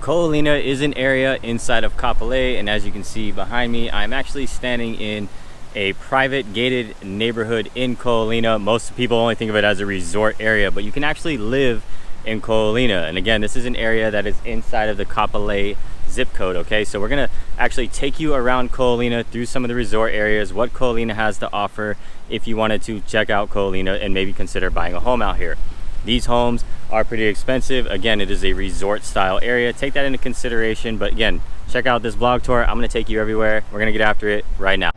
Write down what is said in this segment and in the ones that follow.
Ko Olina is an area inside of Kapolei, and as you can see behind me, I'm actually standing in a private gated neighborhood in Ko Olina. Most people only think of it as a resort area, but you can actually live in Ko Olina. And again, this is an area that is inside of the Kapolei zip code. Okay, so we're gonna actually take you around Ko Olina through some of the resort areas, what Ko Olina has to offer if you wanted to check out Ko Olina and maybe consider buying a home out here. These homes are pretty expensive. Again, it is a resort style area. Take that into consideration. But again, check out this vlog tour. I'm gonna take you everywhere. We're gonna get after it right now.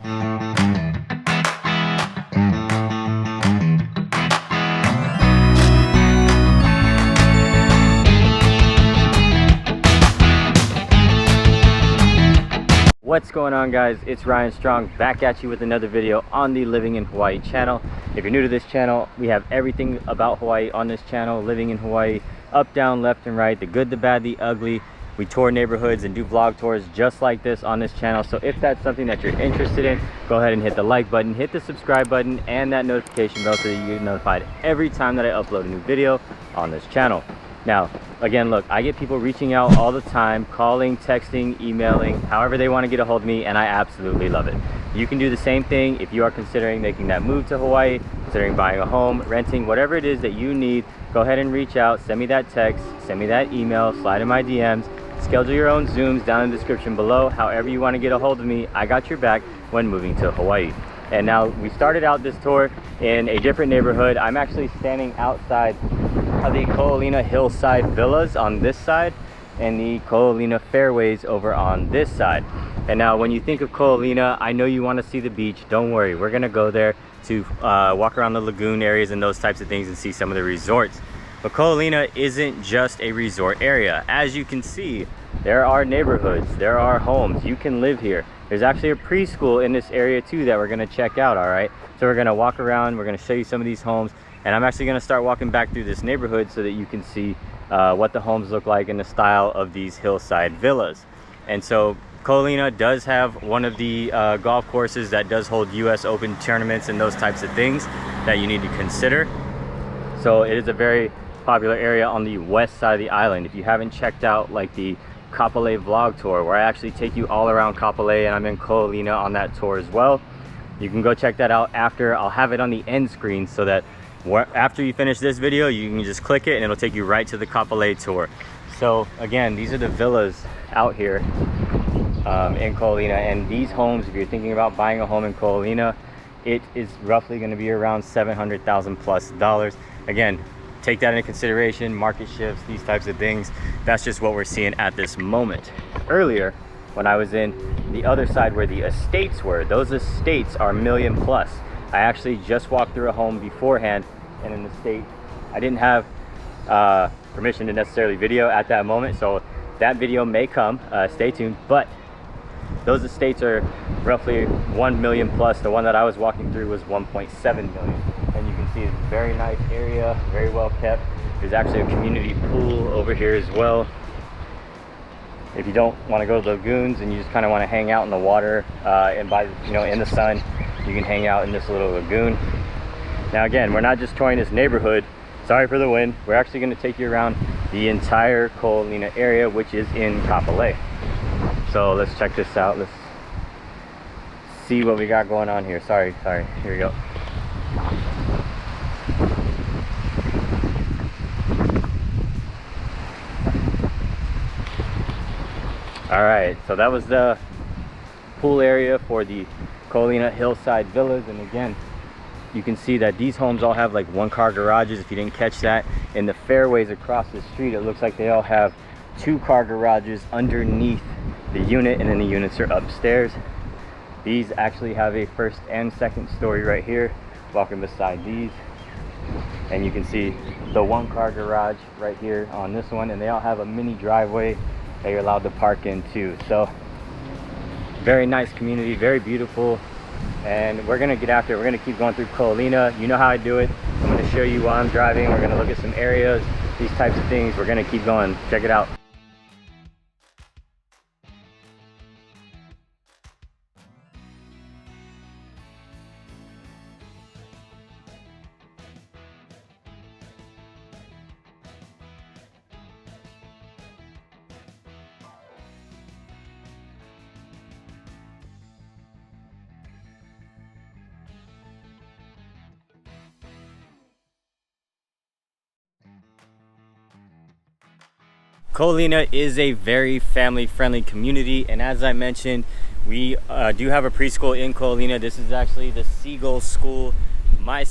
What's going on, guys? It's Ryan Strong back at you with another video on the Living in Hawaii channel. If you're new to this channel, we have everything about Hawaii on this channel. Living in Hawaii, up, down, left, and right, the good, the bad, the ugly. We tour neighborhoods and do vlog tours just like this on this channel. So if that's something that you're interested in, go ahead and hit the like button, hit the subscribe button, and that notification bell so that you get notified every time that I upload a new video on this channel. Now, again, look, I get people reaching out all the time, calling, texting, emailing, however they want to get a hold of me, and I absolutely love it. You can do the same thing if you are considering making that move to Hawaii, considering buying a home, renting, whatever it is that you need. Go ahead and reach out, send me that text, send me that email, slide in my DMs, schedule your own Zooms down in the description below. However you want to get a hold of me, I got your back when moving to Hawaii. And now we started out this tour in a different neighborhood. I'm actually standing outside of the Ko Olina Hillside villas on this side and the Ko Olina fairways over on this side. And now when you think of Ko Olina, I know you want to see the beach. Don't worry, we're gonna go there to walk around the lagoon areas and those types of things and see some of the resorts. But Ko Olina isn't just a resort area. As you can see, there are neighborhoods, there are homes, you can live here. There's actually a preschool in this area too that we're gonna check out, all right? So we're gonna walk around, we're gonna show you some of these homes, and I'm actually gonna start walking back through this neighborhood so that you can see what the homes look like in the style of these hillside villas. And so Ko Olina does have one of the golf courses that does hold US Open tournaments and those types of things that you need to consider. So it is a very popular area on the west side of the island. If you haven't checked out like the Kapolei vlog tour, where I actually take you all around Kapolei, and I'm in Ko Olina on that tour as well, you can go check that out after. I'll have it on the end screen so that after you finish this video, you can just click it and it'll take you right to the Kapolei tour. So again, these are the villas out here in Ko Olina, and these homes, if you're thinking about buying a home in Ko Olina, it is roughly going to be around $700,000 plus. Again, take that into consideration, market shifts, these types of things. That's just what we're seeing at this moment. Earlier, when I was in the other side where the estates were, those estates are million plus. I actually just walked through a home beforehand in an estate. I didn't have permission to necessarily video at that moment, so that video may come, stay tuned. But those estates are roughly 1 million plus. The one that I was walking through was 1.7 million. And you can see it's a very nice area, very well kept. There's actually a community pool over here as well. If you don't want to go to the lagoons and you just kind of want to hang out in the water and in the sun, you can hang out in this little lagoon. Now again, we're not just touring this neighborhood. Sorry for the wind. We're actually going to take you around the entire Ko Olina area, which is in Kapolei. So let's check this out. Let's see what we got going on here. Sorry. Here we go. All right, so that was the pool area for the Ko Olina Hillside Villas. And again, you can see that these homes all have like 1-car garages. If you didn't catch that, in the fairways across the street, it looks like they all have 2-car garages underneath the unit, and then the units are upstairs. These actually have a 1st and 2nd story right here, walking beside these. And you can see the 1-car garage right here on this one, and they all have a mini driveway that you're allowed to park in too. So very nice community, very beautiful. And we're gonna get after it. We're gonna keep going through Ko Olina. You know how I do it. I'm gonna show you while I'm driving. We're gonna look at some areas, these types of things. We're gonna keep going. Check it out. Ko Olina is a very family-friendly community, and as I mentioned, we do have a preschool in Ko Olina. This is actually the Seagull School. My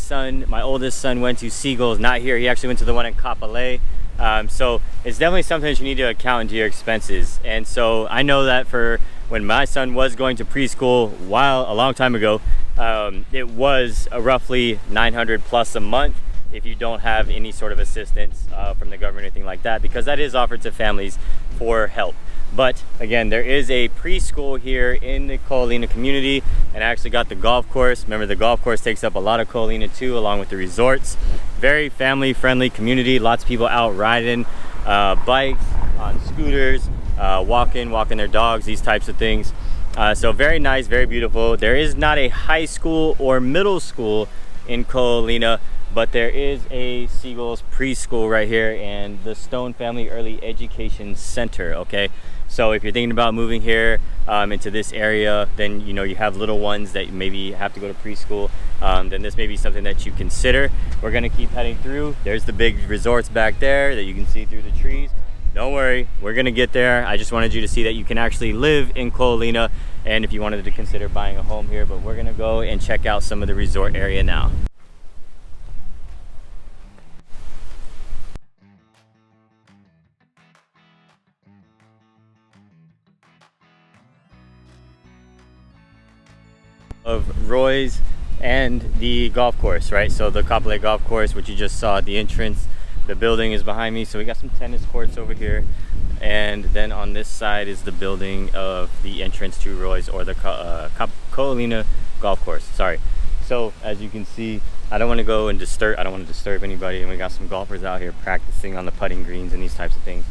oldest son went to Seagulls, not here. He actually went to the one in Kapolei. So it's definitely something that you need to account into your expenses. And so I know that for when my son was going to preschool a long time ago, it was roughly $900 plus a month if you don't have any sort of assistance from the government or anything like that, because that is offered to families for help. But again, there is a preschool here in the Ko Olina community, and I actually got the golf course. Remember, the golf course takes up a lot of Ko Olina too, along with the resorts. Very family friendly community, lots of people out riding bikes, on scooters, walking their dogs, these types of things. So very nice, very beautiful. There is not a high school or middle school in Ko Olina, but there is a Seagulls preschool right here and the Stone Family Early Education Center, okay? So if you're thinking about moving here into this area, then you know you have little ones that maybe have to go to preschool, then this may be something that you consider. We're gonna keep heading through. There's the big resorts back there that you can see through the trees. Don't worry, we're gonna get there. I just wanted you to see that you can actually live in Ko Olina, and if you wanted to consider buying a home here, but we're gonna go and check out some of the resort area now. Of Roy's and the golf course, right? So the Kapolei golf course, which you just saw at the entrance, the building is behind me. So we got some tennis courts over here, and then on this side is the building of the entrance to Roy's, or the Ko Olina golf course, sorry. So as you can see, I don't want to disturb anybody, and we got some golfers out here practicing on the putting greens and these types of things.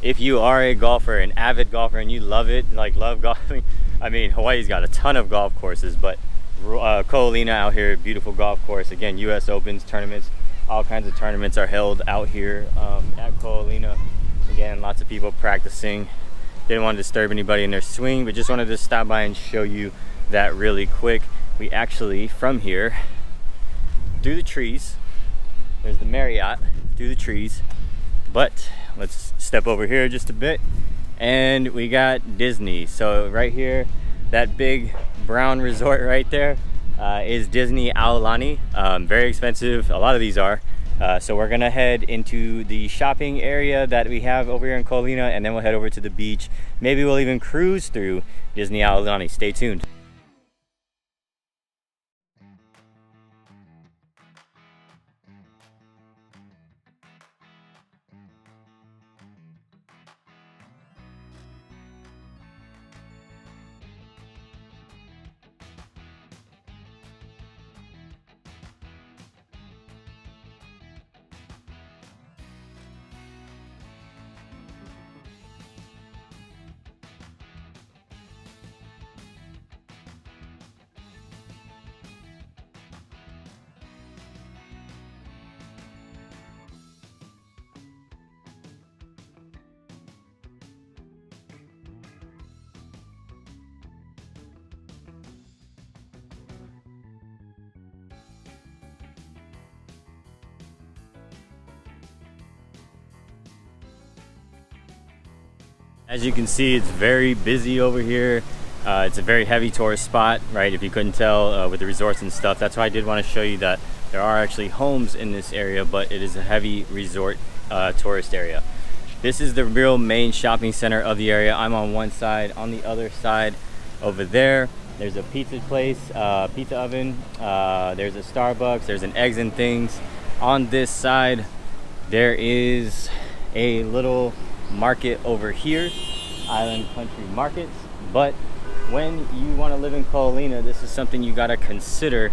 If you are a golfer, an avid golfer, and you love it, like love golfing, I mean, Hawaii's got a ton of golf courses, but Ko Olina out here, beautiful golf course. Again, US Opens, tournaments, all kinds of tournaments are held out here at Ko Olina. Again, lots of people practicing. Didn't want to disturb anybody in their swing, but just wanted to stop by and show you that really quick. We actually, from here, through the trees, there's the Marriott, through the trees, but let's step over here just a bit, and we got Disney. So right here, that big brown resort right there is Disney Aulani. Very expensive, a lot of these are. So we're gonna head into the shopping area that we have over here in Ko Olina, and then we'll head over to the beach. Maybe we'll even cruise through Disney Aulani. Stay tuned. As you can see, it's very busy over here. It's a very heavy tourist spot, right? If you couldn't tell with the resorts and stuff. That's why I did want to show you that there are actually homes in this area, but it is a heavy resort tourist area. This is the real main shopping center of the area. I'm on one side. On the other side over there, there's a pizza place, pizza oven. There's a Starbucks. There's an Eggs and Things. On this side, there is a little market over here, Island Country Markets. But when you want to live in Ko Olina, this is something you got to consider.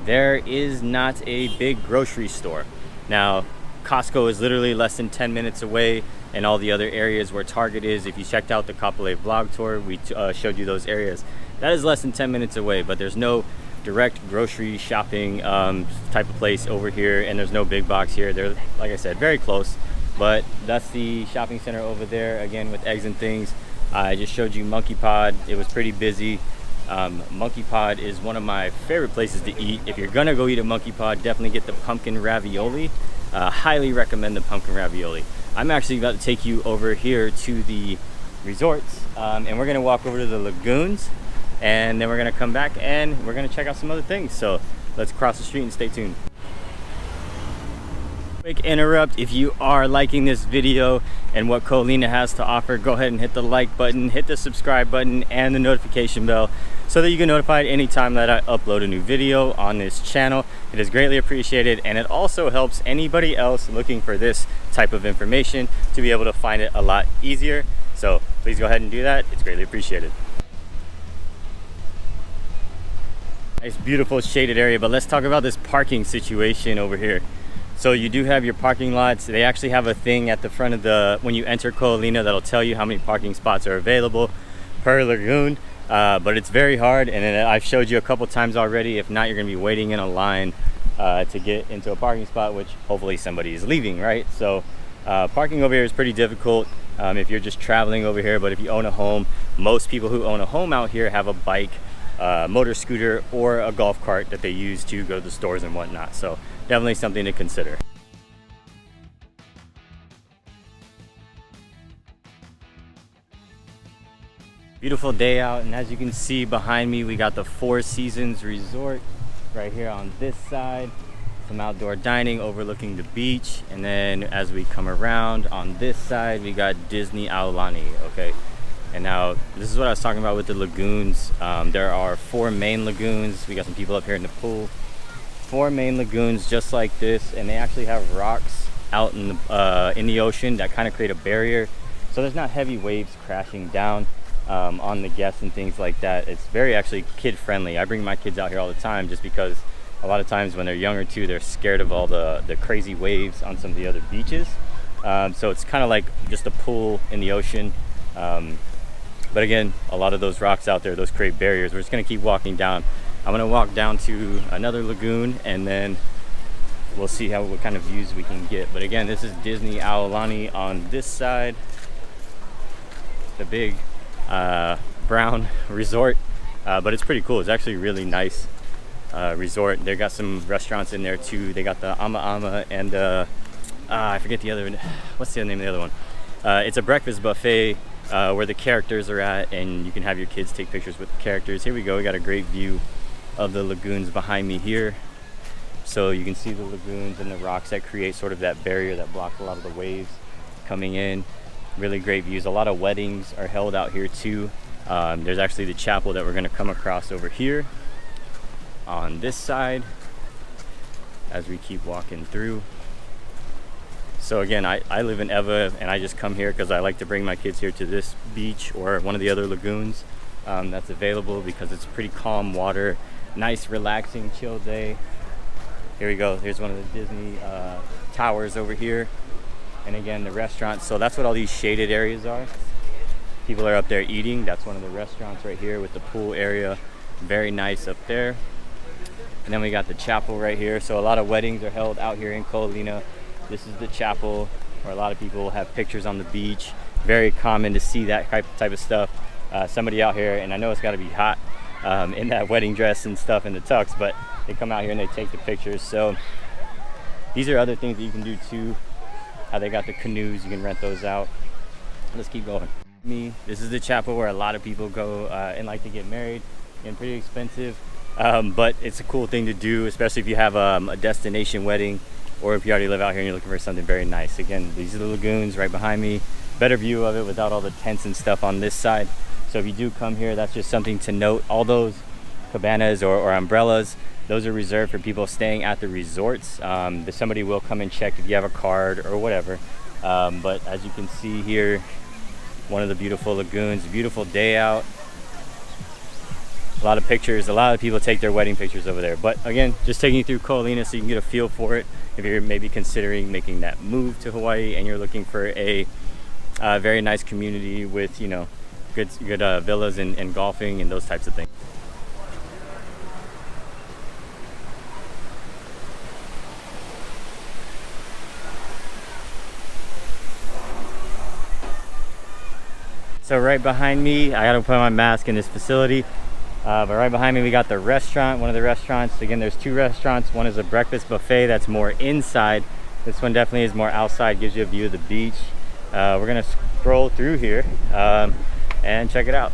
There is not a big grocery store. Now, Costco is literally less than 10 minutes away, and all the other areas where Target is, if you checked out the Kapolei vlog tour, we showed you those areas. That is less than 10 minutes away, but there's no direct grocery shopping type of place over here, and there's no big box here. They're, like I said, very close. But that's the shopping center over there, again with Eggs and Things. I just showed you Monkey Pod. It was pretty busy. Monkey Pod is one of my favorite places to eat. If you're gonna go eat at Monkey Pod, definitely get the pumpkin ravioli. Highly recommend the pumpkin ravioli. I'm actually about to take you over here to the resorts, and we're gonna walk over to the lagoons, and then we're gonna come back and we're gonna check out some other things. So let's cross the street and stay tuned. Quick interrupt: if you are liking this video and what Ko Olina has to offer, go ahead and hit the like button, hit the subscribe button and the notification bell so that you get notified anytime that I upload a new video on this channel. It is greatly appreciated, and it also helps anybody else looking for this type of information to be able to find it a lot easier. So please go ahead and do that. It's greatly appreciated. Nice, beautiful shaded area, but let's talk about this parking situation over here. So you do have your parking lots. They actually have a thing at the front of the, when you enter Ko Olina, that'll tell you how many parking spots are available per lagoon. But it's very hard, and then I've showed you a couple times already. If not, you're gonna be waiting in a line to get into a parking spot, which hopefully somebody is leaving, right? So parking over here is pretty difficult if you're just traveling over here. But if you own a home, most people who own a home out here have a bike, motor scooter, or a golf cart that they use to go to the stores and whatnot. So definitely something to consider. Beautiful day out, and as you can see behind me, we got the Four Seasons Resort right here on this side. Some outdoor dining overlooking the beach, and then as we come around on this side, we got Disney Aulani. Okay, and now this is what I was talking about with the lagoons. There are 4 main lagoons. We got some people up here in the pool. 4 main lagoons just like this, and they actually have rocks out in the ocean that kind of create a barrier, so there's not heavy waves crashing down on the guests and things like that. It's very actually kid friendly. I bring my kids out here all the time just because a lot of times when they're younger too, they're scared of all the crazy waves on some of the other beaches. So it's kind of like just a pool in the ocean. But again, a lot of those rocks out there, those create barriers. We're just gonna keep walking down. I'm gonna walk down to another lagoon, and then we'll see what kind of views we can get. But again, this is Disney Aulani on this side, the big brown resort. But it's pretty cool. It's actually a really nice resort. They got some restaurants in there too. They got the Ama Ama and I forget the other, what's the name of the other one? It's a breakfast buffet where the characters are at, and you can have your kids take pictures with the characters. Here we go. We got a great view of the lagoons behind me here, so you can see the lagoons and the rocks that create sort of that barrier that blocks a lot of the waves coming in. Really great views. A lot of weddings are held out here too. There's actually the chapel that we're going to come across over here on this side as we keep walking through. So again, I live in Eva, and I just come here because I like to bring my kids here to this beach or one of the other lagoons that's available, because it's pretty calm water. Nice, relaxing, chill day. Here we go. Here's one of the Disney towers over here. And again, the restaurants. So that's what all these shaded areas are. People are up there eating. That's one of the restaurants right here with the pool area. Very nice up there. And then we got the chapel right here. So a lot of weddings are held out here in Ko Olina. This is the chapel where a lot of people have pictures on the beach. Very common to see that type of stuff. Somebody out here, and I know it's got to be hot, in that wedding dress and stuff in the tux, but they come out here and they take the pictures. So these are other things that you can do too. They got the canoes, you can rent those out. Let's keep going. This is the chapel where a lot of people go and like to get married. And pretty expensive, but it's a cool thing to do, especially if you have a destination wedding, or if you already live out here and you're looking for something very nice. Again, these are the lagoons right behind me. Better view of it without all the tents and stuff on this side. So if you do come here, that's just something to note. All those cabanas or umbrellas, those are reserved for people staying at the resorts. Somebody will come and check if you have a card or whatever. But as you can see here, one of the beautiful lagoons, beautiful day out. A lot of pictures. A lot of people take their wedding pictures over there. But again, just taking you through Ko Olina so you can get a feel for it. If you're maybe considering making that move to Hawaii and you're looking for a very nice community with, you know, good villas and golfing and those types of things. So right behind me, I gotta put my mask in this facility, but right behind me we got the restaurant, one of the restaurants. Again, there's 2 restaurants. One is a breakfast buffet that's more inside, This one definitely is more outside, gives you a view of the beach. We're gonna scroll through here and check it out.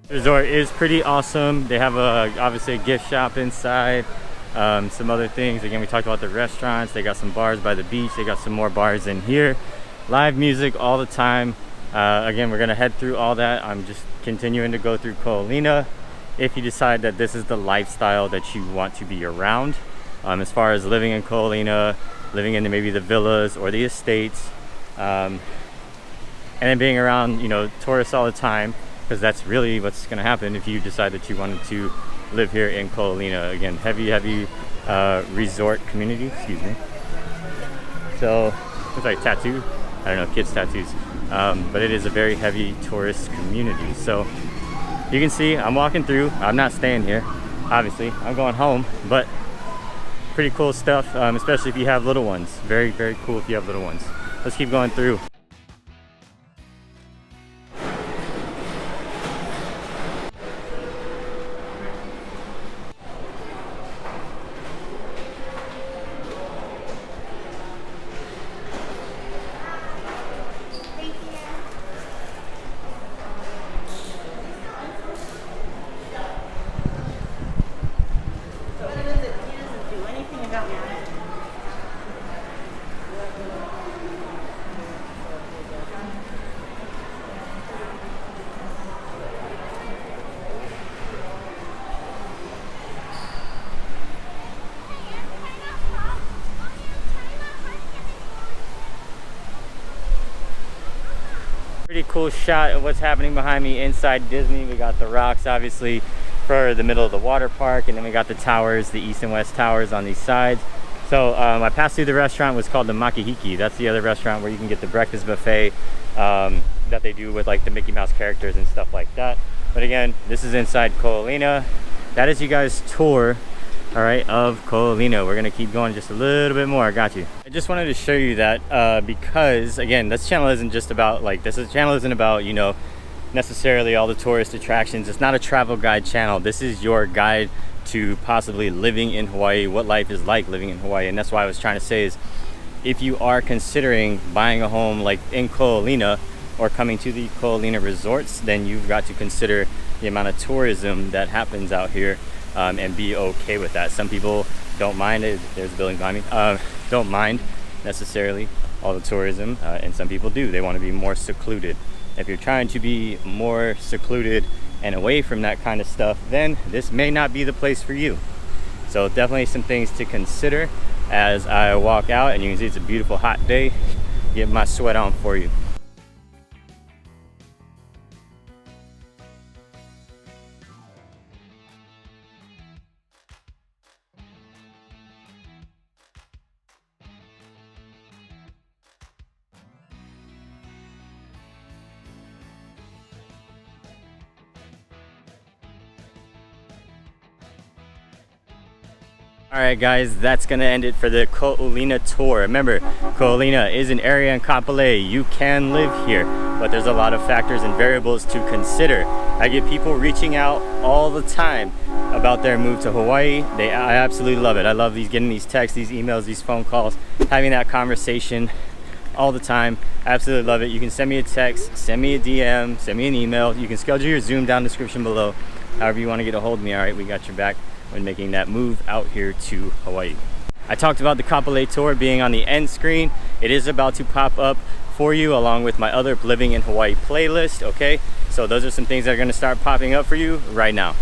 The resort is pretty awesome. They have obviously a gift shop inside, some other things. Again, we talked about the restaurants. They got some bars by the beach. They got some more bars in here. Live music all the time. Again, we're gonna head through all that. I'm just continuing to go through Ko Olina. If you decide that this is the lifestyle that you want to be around, as far as living in Ko Olina, living in maybe the villas or the estates, and then being around, you know, tourists all the time, because that's really what's going to happen if you decide that you wanted to live here in Ko Olina. Again, heavy resort community, excuse me. So it's like tattoo, I don't know, kids tattoos, but it is a very heavy tourist community. So you can see I'm walking through. I'm not staying here, obviously. I'm going home, but pretty cool stuff, especially if you have little ones. Very, very cool if you have little ones. Let's keep going through. Pretty cool shot of what's happening behind me inside Disney. We got the rocks obviously for the middle of the water park, and then we got the towers, the east and west towers on these sides. So I passed through the restaurant, was called the Makihiki. That's the other restaurant where you can get the breakfast buffet that they do with like the Mickey Mouse characters and stuff like that. But again, this is inside Ko Olina. That is you guys' tour, all right, of Ko Olina. We're gonna keep going just a little bit more. I got you. I just wanted to show you that because again, this channel isn't just about like, channel isn't about, you know, necessarily all the tourist attractions. It's not a travel guide channel. This is your guide to possibly living in Hawaii, what life is like living in Hawaii. And that's why I was trying to say is, if you are considering buying a home like in Ko Olina or coming to the Ko Olina resorts, then you've got to consider the amount of tourism that happens out here, and be okay with that. Some people don't mind it. There's a building behind me. Don't mind necessarily all the tourism, and some people do. They want to be more secluded. If you're trying to be more secluded and away from that kind of stuff, then this may not be the place for you. So definitely some things to consider as I walk out, and you can see it's a beautiful hot day. Get my sweat on for you. All right, guys, that's gonna end it for the Ko Olina tour. Remember, Ko Olina is an area in Kapolei. You can live here, but there's a lot of factors and variables to consider. I get people reaching out all the time about their move to Hawaii. I absolutely love it. I love getting these texts, these emails, these phone calls, having that conversation all the time. I absolutely love it. You can send me a text, send me a DM, send me an email. You can schedule your Zoom down in the description below. However you want to get a hold of me, all right, we got your back when making that move out here to Hawaii. I talked about the Kapolei tour being on the end screen. it is about to pop up for you along with my other Living in Hawaii playlist, okay? So those are some things that are gonna start popping up for you right now.